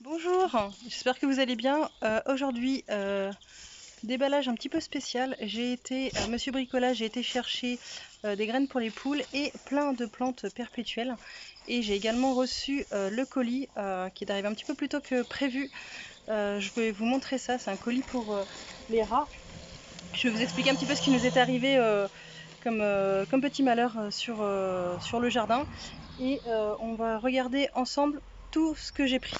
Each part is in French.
Bonjour, j'espère que vous allez bien. Aujourd'hui, déballage un petit peu spécial. J'ai été, Monsieur Bricolage, j'ai été chercher des graines pour les poules et plein de plantes perpétuelles. Et j'ai également reçu le colis qui est arrivé un petit peu plus tôt que prévu. Je vais vous montrer ça, c'est un colis pour les rats. Je vais vous expliquer un petit peu ce qui nous est arrivé comme petit malheur sur le jardin. Et on va regarder ensemble tout ce que j'ai pris.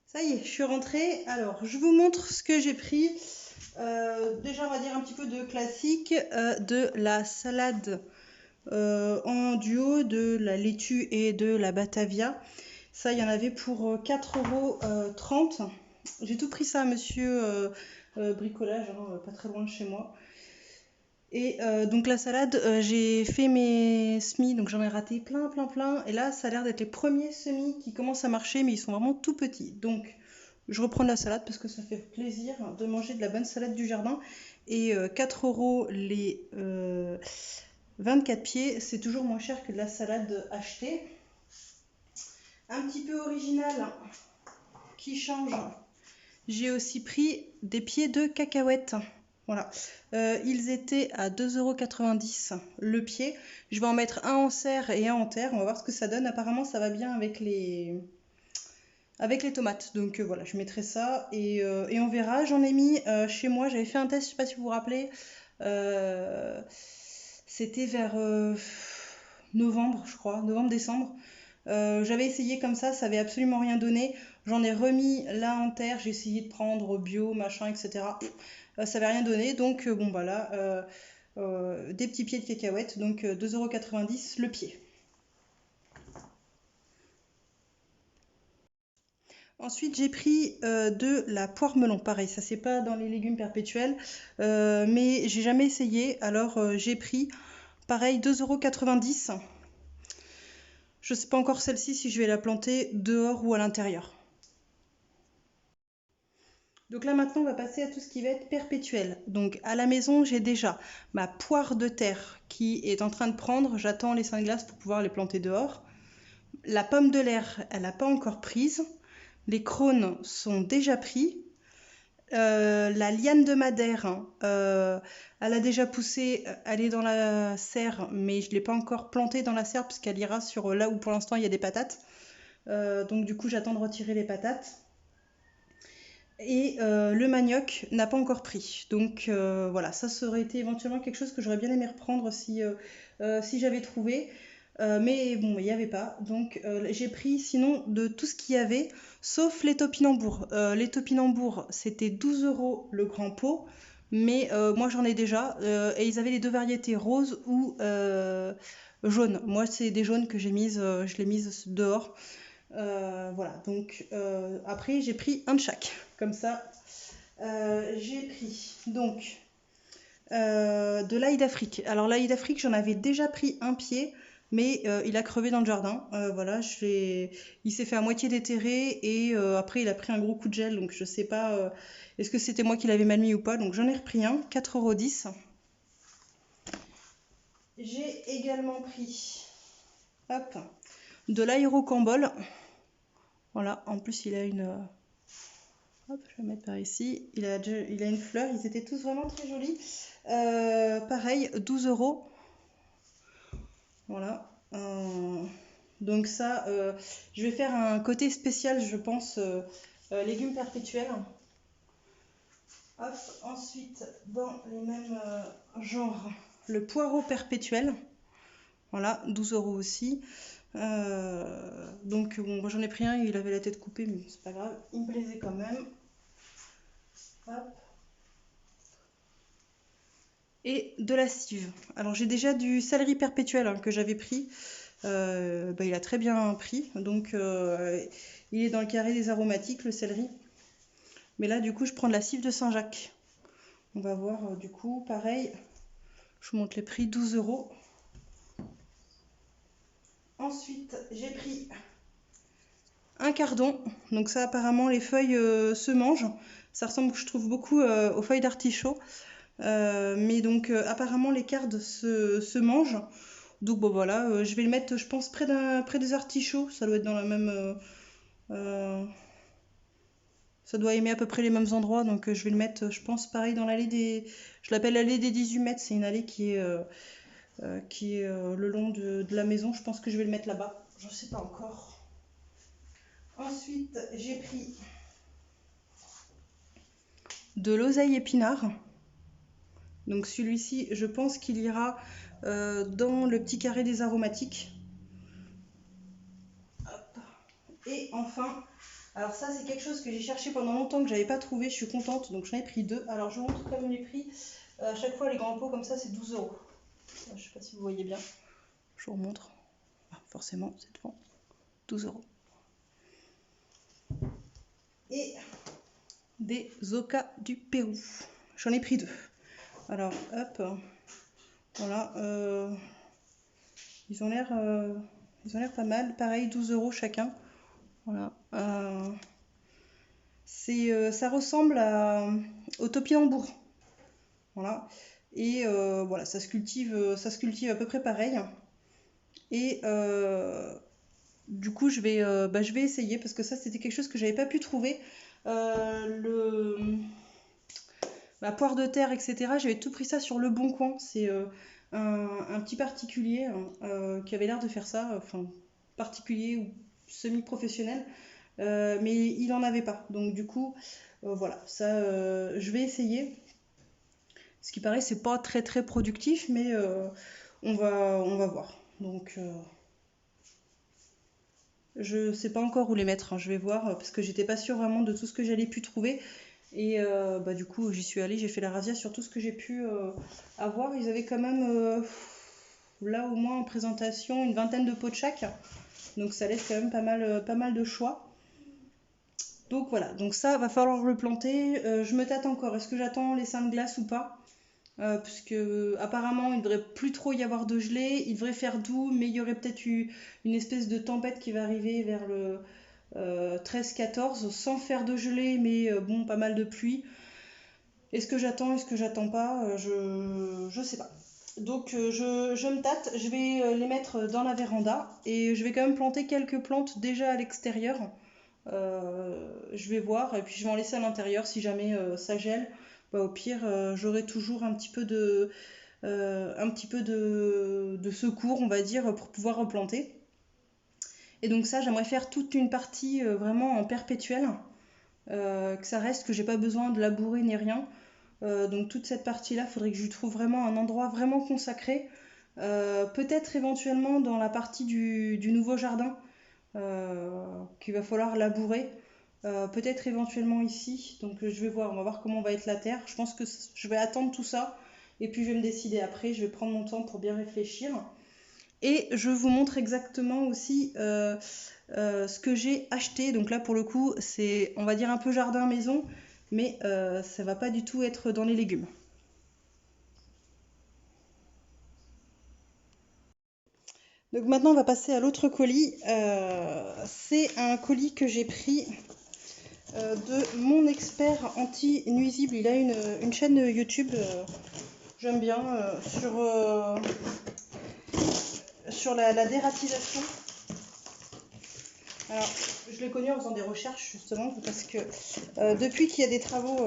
Ça y est, je suis rentrée. Alors, je vous montre ce que j'ai pris. Déjà, on va dire un petit peu de classique, de la salade en duo, de la laitue et de la batavia. Ça, il y en avait pour 4,30 €. J'ai tout pris ça à monsieur bricolage, hein, pas très loin de chez moi. Et donc la salade, j'ai fait mes semis, donc j'en ai raté plein. Et là, ça a l'air d'être les premiers semis qui commencent à marcher, mais ils sont vraiment tout petits. Donc je reprends de la salade parce que ça fait plaisir de manger de la bonne salade du jardin. Et 4 € les 24 pieds, c'est toujours moins cher que de la salade achetée. Un petit peu original, qui change. J'ai aussi pris des pieds de cacahuètes. Voilà. Ils étaient à 2,90 € le pied. Je vais en mettre un en serre et un en terre. On va voir ce que ça donne. Apparemment, ça va bien avec les tomates. Donc voilà, je mettrai ça et on verra. J'en ai mis chez moi. J'avais fait un test, je ne sais pas si vous vous rappelez. Euh, C'était vers novembre, je crois, novembre-décembre. J'avais essayé comme ça avait absolument rien donné. J'en ai remis là en terre, j'ai essayé de prendre bio, machin, etc. Ça avait rien donné, donc bon bah là, des petits pieds de cacahuètes, donc 2,90 € le pied. Ensuite, j'ai pris de la poire melon. Pareil, ça c'est pas dans les légumes perpétuels, mais j'ai jamais essayé. Alors j'ai pris, pareil, 2,90 €. Je sais pas encore celle-ci si je vais la planter dehors ou à l'intérieur. Donc là maintenant on va passer à tout ce qui va être perpétuel. Donc à la maison j'ai déjà ma poire de terre qui est en train de prendre, j'attends les seins de glace pour pouvoir les planter dehors. La pomme de l'air elle n'a pas encore prise, les crônes sont déjà pris. La liane de madère, elle a déjà poussé, elle est dans la serre, mais je ne l'ai pas encore plantée dans la serre puisqu'elle ira sur là où pour l'instant il y a des patates. Donc du coup j'attends de retirer les patates. Et le manioc n'a pas encore pris. Donc voilà, ça aurait été éventuellement quelque chose que j'aurais bien aimé reprendre si j'avais trouvé. Mais bon, il n'y avait pas. Donc j'ai pris sinon de tout ce qu'il y avait, sauf les topinambours. Les topinambours, c'était 12 € le grand pot. Mais moi j'en ai déjà. Et ils avaient les deux variétés, rose ou jaune. Moi c'est des jaunes que j'ai mises, je les mise dehors. Voilà, donc après j'ai pris un de chaque, comme ça. J'ai pris donc de l'ail d'Afrique. Alors l'ail d'Afrique, j'en avais déjà pris un pied, mais il a crevé dans le jardin. Voilà, il s'est fait à moitié déterrer et après il a pris un gros coup de gel, donc je sais pas est-ce que c'était moi qui l'avais mal mis ou pas. Donc j'en ai repris un, 4,10 €. J'ai également pris hop, de l'aérocambole. Voilà, en plus il a une hop, je vais mettre par ici. Il a une fleur. Ils étaient tous vraiment très jolis. Pareil, 12 €. Voilà. Donc ça, je vais faire un côté spécial, je pense, légumes perpétuels. Hop. Ensuite, dans les mêmes genres, le poireau perpétuel. Voilà, 12 € aussi. Donc bon, j'en ai pris un, il avait la tête coupée, mais c'est pas grave. Il me plaisait quand même. Hop. Et de la cive. Alors j'ai déjà du céleri perpétuel que j'avais pris. Il a très bien pris. Donc il est dans le carré des aromatiques, le céleri. Mais là du coup je prends de la cive de Saint-Jacques. On va voir du coup pareil. Je vous montre les prix, 12 €. Ensuite j'ai pris un cardon. Donc ça, apparemment, les feuilles se mangent. Ça ressemble, je trouve, beaucoup aux feuilles d'artichaut. Mais donc, apparemment, les cardes se mangent. Donc bon voilà, je vais le mettre, je pense, près des artichauts. Ça doit être dans la même... ça doit aimer à peu près les mêmes endroits. Donc je vais le mettre, je pense, pareil dans l'allée des... Je l'appelle l'allée des 18 mètres. C'est une allée qui est le long de la maison. Je pense que je vais le mettre là-bas. Je ne sais pas encore. Ensuite, j'ai pris de l'oseille épinard. Donc celui-ci, je pense qu'il ira dans le petit carré des aromatiques. Hop. Et enfin, alors ça c'est quelque chose que j'ai cherché pendant longtemps que j'avais pas trouvé, je suis contente, donc j'en ai pris deux. Alors je vous montre comme les prix. À chaque fois les grands pots comme ça c'est 12 €. Je sais pas si vous voyez bien. Je vous remontre. Ah, forcément c'est devant. 12 €. Et des Oka du Pérou. J'en ai pris deux. Alors hop. Voilà. Ils ont l'air pas mal. Pareil, 12 € chacun. Voilà. Ça ressemble au topinambour. Voilà. Et voilà, ça se cultive à peu près pareil. Et du coup, je vais essayer parce que ça, c'était quelque chose que j'avais pas pu trouver. La poire de terre, etc. J'avais tout pris ça sur Le Bon Coin. C'est un petit particulier qui avait l'air de faire ça, enfin particulier ou semi-professionnel, mais il n'en avait pas. Donc du coup, voilà, ça, je vais essayer. Ce qui paraît, c'est pas très très productif, mais on va voir. Donc je sais pas encore où les mettre, hein. Je vais voir parce que j'étais pas sûre vraiment de tout ce que j'allais pu trouver. Et bah, du coup, j'y suis allée, j'ai fait la razzia sur tout ce que j'ai pu avoir. Ils avaient quand même, là au moins en présentation, une vingtaine de pots de chaque. Donc ça laisse quand même pas mal de choix. Donc voilà, donc ça va falloir le planter. Je me tâte encore, est-ce que j'attends les seins de glace ou pas? Puisque apparemment il ne devrait plus trop y avoir de gelée, il devrait faire doux, mais il y aurait peut-être eu une espèce de tempête qui va arriver vers le 13-14, sans faire de gelée, mais bon, pas mal de pluie. Est-ce que j'attends, est-ce que j'attends pas? Je sais pas. Donc je me tâte, je vais les mettre dans la véranda et je vais quand même planter quelques plantes déjà à l'extérieur. Je vais voir et puis je vais en laisser à l'intérieur si jamais ça gèle. Bah, au pire, j'aurai toujours un petit peu de secours, on va dire, pour pouvoir replanter. Et donc ça, j'aimerais faire toute une partie vraiment en perpétuel, que ça reste, que j'ai pas besoin de labourer ni rien. Donc toute cette partie-là, il faudrait que je lui trouve vraiment un endroit vraiment consacré. Peut-être éventuellement dans la partie du nouveau jardin qu'il va falloir labourer. Peut-être éventuellement ici. Donc je vais voir, on va voir comment va être la terre. Je pense que je vais attendre tout ça et puis je vais me décider après. Je vais prendre mon temps pour bien réfléchir. Et je vous montre exactement aussi ce que j'ai acheté. Donc là pour le coup c'est, on va dire, un peu jardin maison, mais ça va pas du tout être dans les légumes. Donc maintenant on va passer à l'autre colis. C'est un colis que j'ai pris de mon expert anti-nuisible. Il a une chaîne YouTube, j'aime bien, sur la dératisation. Alors, je l'ai connu en faisant des recherches justement parce que depuis qu'il y a des travaux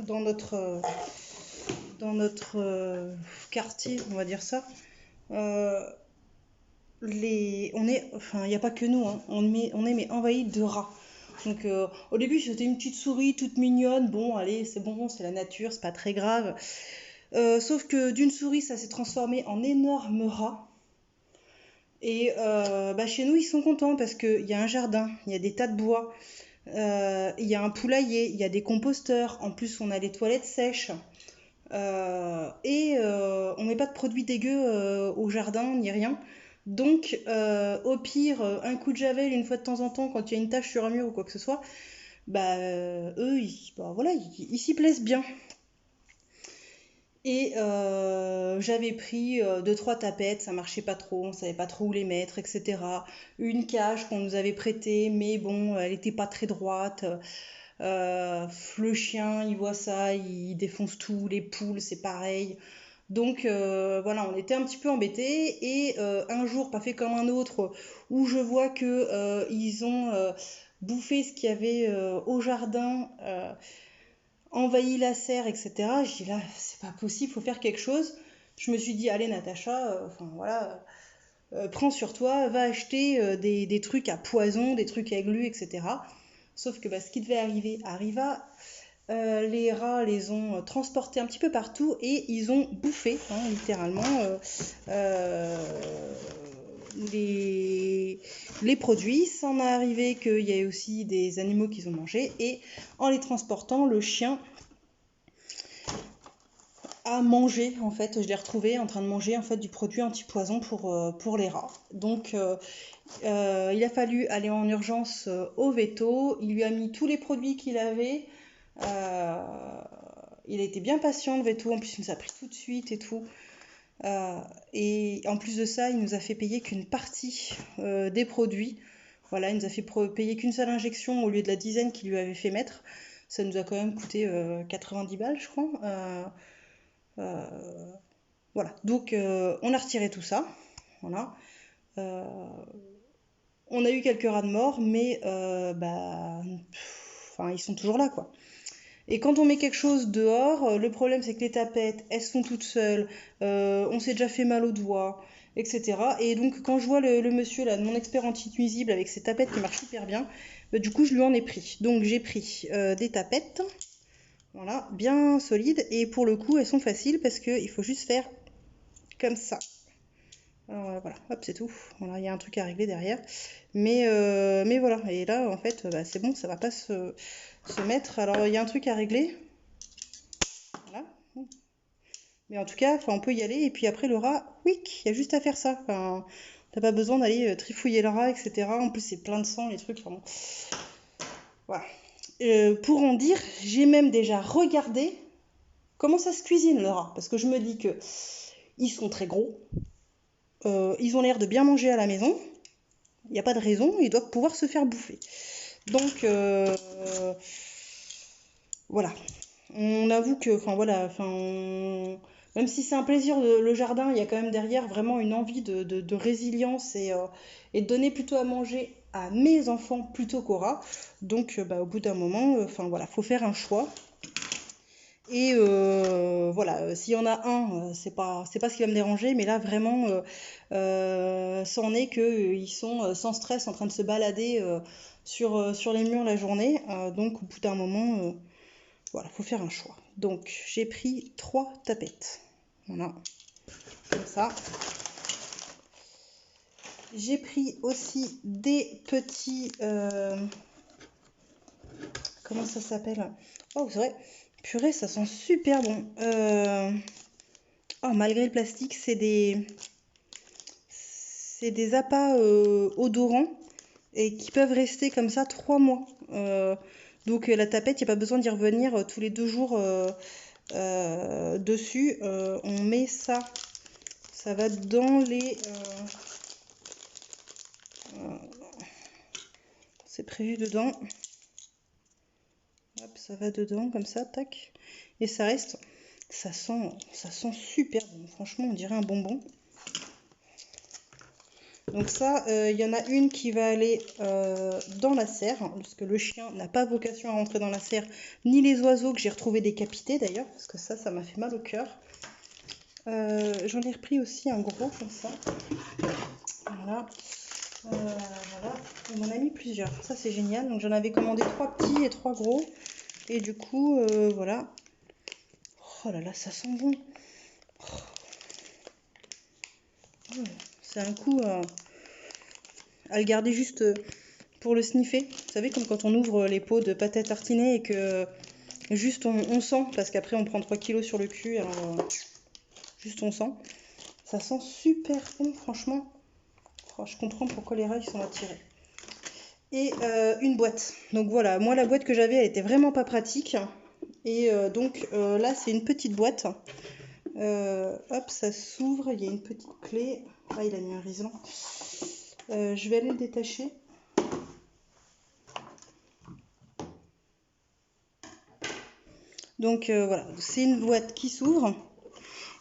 dans notre quartier, on va dire ça, enfin, il n'y a pas que nous, hein, on est mais envahi de rats. Donc au début c'était une petite souris toute mignonne, bon allez c'est bon, c'est la nature, c'est pas très grave. Sauf que d'une souris ça s'est transformé en énorme rat. Et bah, chez nous ils sont contents parce qu'il y a un jardin, il y a des tas de bois, il y a un poulailler, il y a des composteurs, en plus on a les toilettes sèches. Et on met pas de produits dégueux au jardin ni rien. Donc, au pire, un coup de javel une fois de temps en temps quand il y a une tache sur un mur ou quoi que ce soit, bah eux, voilà, ils s'y plaisent bien. Et j'avais pris 2-3 tapettes, ça marchait pas trop, on savait pas trop où les mettre, etc. Une cage qu'on nous avait prêtée, mais bon, elle était pas très droite. Le chien, il voit ça, il défonce tout, les poules, c'est pareil. Donc voilà, on était un petit peu embêtés. Et un jour, pas fait comme un autre, où je vois que ils ont bouffé ce qu'il y avait au jardin, envahi la serre, etc. Je dis là, c'est pas possible, faut faire quelque chose. Je me suis dit, allez Natacha, enfin voilà, prends sur toi, va acheter des trucs à poison, des trucs à glu, etc. Sauf que bah, ce qui devait arriver arriva. Les rats les ont transportés un petit peu partout et ils ont bouffé, hein, littéralement, euh, les, les produits. Ça en est arrivé qu'il y ait aussi des animaux qu'ils ont mangés et en les transportant, le chien a mangé, en fait, je l'ai retrouvé en train de manger en fait du produit anti-poison pour les rats. Donc il a fallu aller en urgence au veto, il lui a mis tous les produits qu'il avait. Euh, il a été bien patient le veto, en plus il nous a pris tout de suite et tout. Euh, et en plus de ça, il nous a fait payer qu'une partie des produits. Voilà, il nous a fait payer qu'une seule injection au lieu de la dizaine qu'il lui avait fait mettre. Ça nous a quand même coûté 90 balles, je crois. Euh, voilà, donc on a retiré tout ça. Voilà. Euh, on a eu quelques rats de mort, mais bah, enfin, ils sont toujours là, quoi. Et quand on met quelque chose dehors, le problème c'est que les tapettes, elles sont toutes seules, on s'est déjà fait mal aux doigts, etc. Et donc quand je vois le monsieur là, mon expert anti-nuisible avec ses tapettes qui marchent super bien, bah, du coup je lui en ai pris. Donc j'ai pris des tapettes, voilà, bien solides, et pour le coup elles sont faciles parce qu'il faut juste faire comme ça. Alors voilà, hop, c'est tout. Voilà, il y a un truc à régler derrière. Mais voilà, et là en fait, bah, c'est bon, ça va pas se mettre. Alors il y a un truc à régler. Voilà. Mais en tout cas, enfin, on peut y aller. Et puis après, le rat, oui, il y a juste à faire ça. Enfin, t'as pas besoin d'aller trifouiller le rat, etc. En plus, c'est plein de sang, les trucs. Enfin, bon. Voilà. Pour en dire, j'ai même déjà regardé comment ça se cuisine le rat. Parce que je me dis que ils sont très gros. Ils ont l'air de bien manger à la maison. Il n'y a pas de raison. Ils doivent pouvoir se faire bouffer. Donc, voilà. On avoue que, enfin voilà, même si c'est un plaisir le jardin, il y a quand même derrière vraiment une envie de résilience et de donner plutôt à manger à mes enfants plutôt qu'aux rats. Donc bah, au bout d'un moment, enfin voilà, faut faire un choix. Et voilà, s'il y en a un, c'est pas ce qui va me déranger, mais là vraiment, c'en est que ils sont sans stress en train de se balader sur les murs la journée. Donc au bout d'un moment, voilà, faut faire un choix. Donc, j'ai pris 3 tapettes. Voilà, comme ça. J'ai pris aussi des petits... comment ça s'appelle? Oh, c'est vrai. Purée, ça sent super bon. Oh, malgré le plastique, c'est des appâts odorants et qui peuvent rester comme ça 3 mois. Donc, la tapette, il n'y a pas besoin d'y revenir tous les 2 jours dessus. On met ça. Ça va dans les... c'est prévu dedans. Hop, ça va dedans comme ça, tac. Et ça reste. Ça sent super bon. Franchement, on dirait un bonbon. Donc ça, il y en a une qui va aller dans la serre, hein, parce que le chien n'a pas vocation à rentrer dans la serre, ni les oiseaux que j'ai retrouvés décapités d'ailleurs, parce que ça m'a fait mal au cœur. J'en ai repris aussi un gros comme ça. Voilà. Voilà. On en a mis plusieurs. Ça, c'est génial. Donc, j'en avais commandé 3 petits et 3 gros. Et du coup, voilà. Oh là là, ça sent bon. Oh, c'est un coup à le garder juste pour le sniffer. Vous savez, comme quand on ouvre les pots de pâte à tartiner et que juste on sent, parce qu'après on prend 3 kilos sur le cul, alors juste on sent. Ça sent super bon, franchement. Oh, je comprends pourquoi les rats ils sont attirés. Et une boîte. Donc voilà, moi la boîte que j'avais, elle était vraiment pas pratique. Et donc là, c'est une petite boîte. Hop, ça s'ouvre, il y a une petite clé. Ah, il a mis un riselant. Je vais aller le détacher. Donc voilà, c'est une boîte qui s'ouvre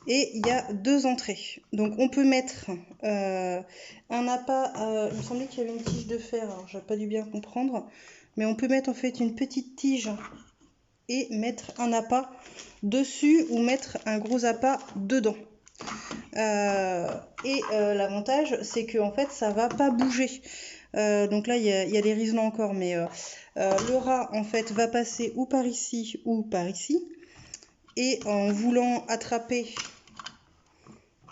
et il y a 2 entrées. Donc on peut mettre un appât, il me semblait qu'il y avait une tige de fer, alors j'ai pas dû bien comprendre, mais on peut mettre en fait une petite tige et mettre un appât dessus ou mettre un gros appât dedans. L'avantage c'est que en fait ça va pas bouger. Donc là il y a des riselants encore, mais le rat en fait va passer ou par ici ou par ici, et en voulant attraper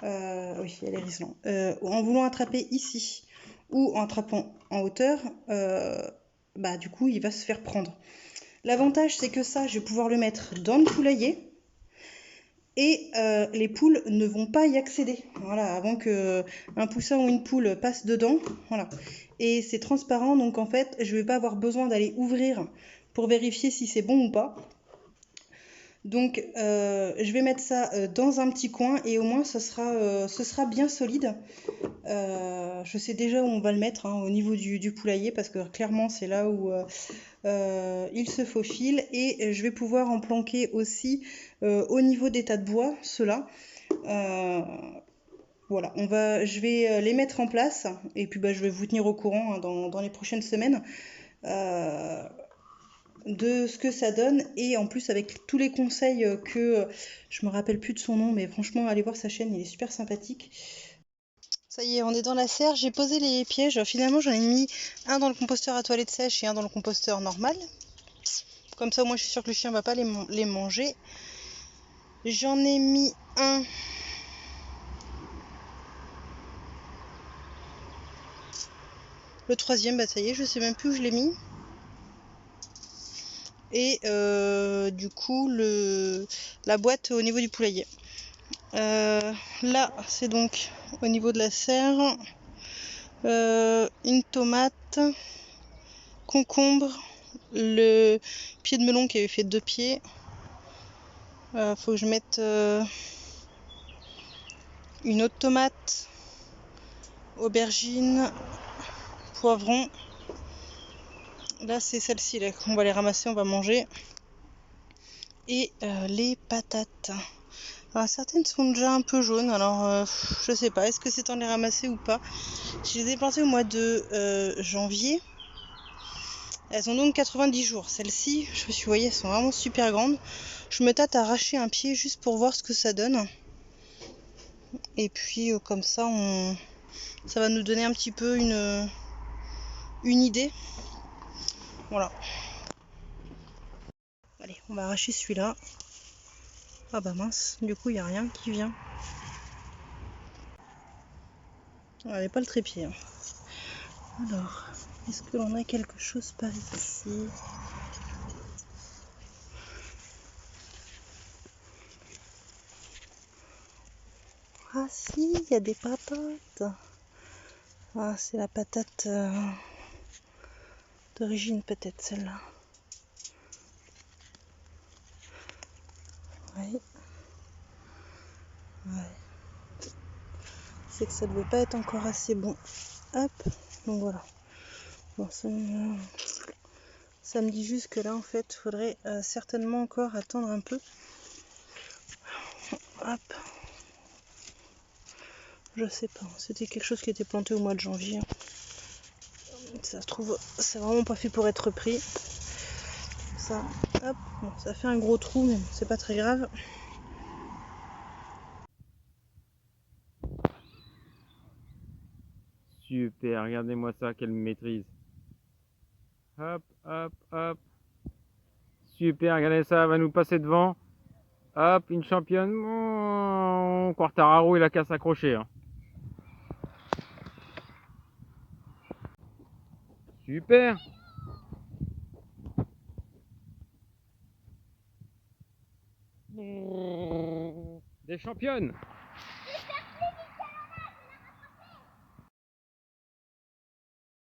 oui il y a les riselants, en voulant attraper ici ou en attrapant en hauteur, bah du coup il va se faire prendre. L'avantage c'est que ça je vais pouvoir le mettre dans le poulailler et les poules ne vont pas y accéder, voilà, avant que un poussin ou une poule passe dedans, voilà. Et c'est transparent, donc en fait je vais pas avoir besoin d'aller ouvrir pour vérifier si c'est bon ou pas. Donc je vais mettre ça dans un petit coin et au moins ce sera bien solide. Je sais déjà où on va le mettre, hein, au niveau du poulailler, parce que clairement c'est là où il se faufile, et je vais pouvoir en planquer aussi au niveau des tas de bois, ceux-là. Voilà, je vais les mettre en place et puis bah, je vais vous tenir au courant, hein, dans les prochaines semaines de ce que ça donne, et en plus avec tous les conseils que je me rappelle plus de son nom, mais franchement allez voir sa chaîne, il est super sympathique. Ça y est, on est dans la serre, j'ai posé les pièges. Finalement j'en ai mis un dans le composteur à toilette sèche et un dans le composteur normal, comme ça moi je suis sûre que le chien va pas les manger. J'en ai mis un le troisième, bah ça y est, je sais même plus où je l'ai mis. Et du coup la boîte au niveau du poulailler. Là c'est donc au niveau de la serre, une tomate, concombre, le pied de melon qui avait fait 2 pieds. Faut que je mette une autre tomate, aubergine, poivron. Là c'est celle-ci là qu'on va les ramasser, on va manger. Et les patates. Alors, certaines sont déjà un peu jaunes, alors je sais pas, est-ce que c'est temps de les ramasser ou pas. Je les ai plantées au mois de janvier. Elles ont donc 90 jours. Celles-ci, je me suis, vous voyez, elles sont vraiment super grandes. Je me tâte à arracher un pied juste pour voir ce que ça donne. Et puis comme ça, ça va nous donner un petit peu une idée. Voilà. Allez, on va arracher celui-là. Ah bah mince, du coup il n'y a rien qui vient. Allez, pas le trépied. Alors, est-ce que l'on a quelque chose par ici? Ah si, il y a des patates. Ah, c'est la patate d'origine peut-être celle-là. Ouais. Ouais. C'est que ça ne devait pas être encore assez bon. Hop, donc voilà. Bon, ça me dit juste que là en fait, il faudrait certainement encore attendre un peu. Hop. Je sais pas, c'était quelque chose qui était planté au mois de janvier. Ça se trouve, c'est vraiment pas fait pour être pris. Ça, hop, bon, ça fait un gros trou, mais c'est pas très grave. Super, regardez-moi ça, quelle maîtrise. Hop, hop, hop. Super, regardez ça, elle va nous passer devant. Hop, une championne. Oh, Quartararo, il a qu'à s'accrocher. Hein. Super. Des championnes.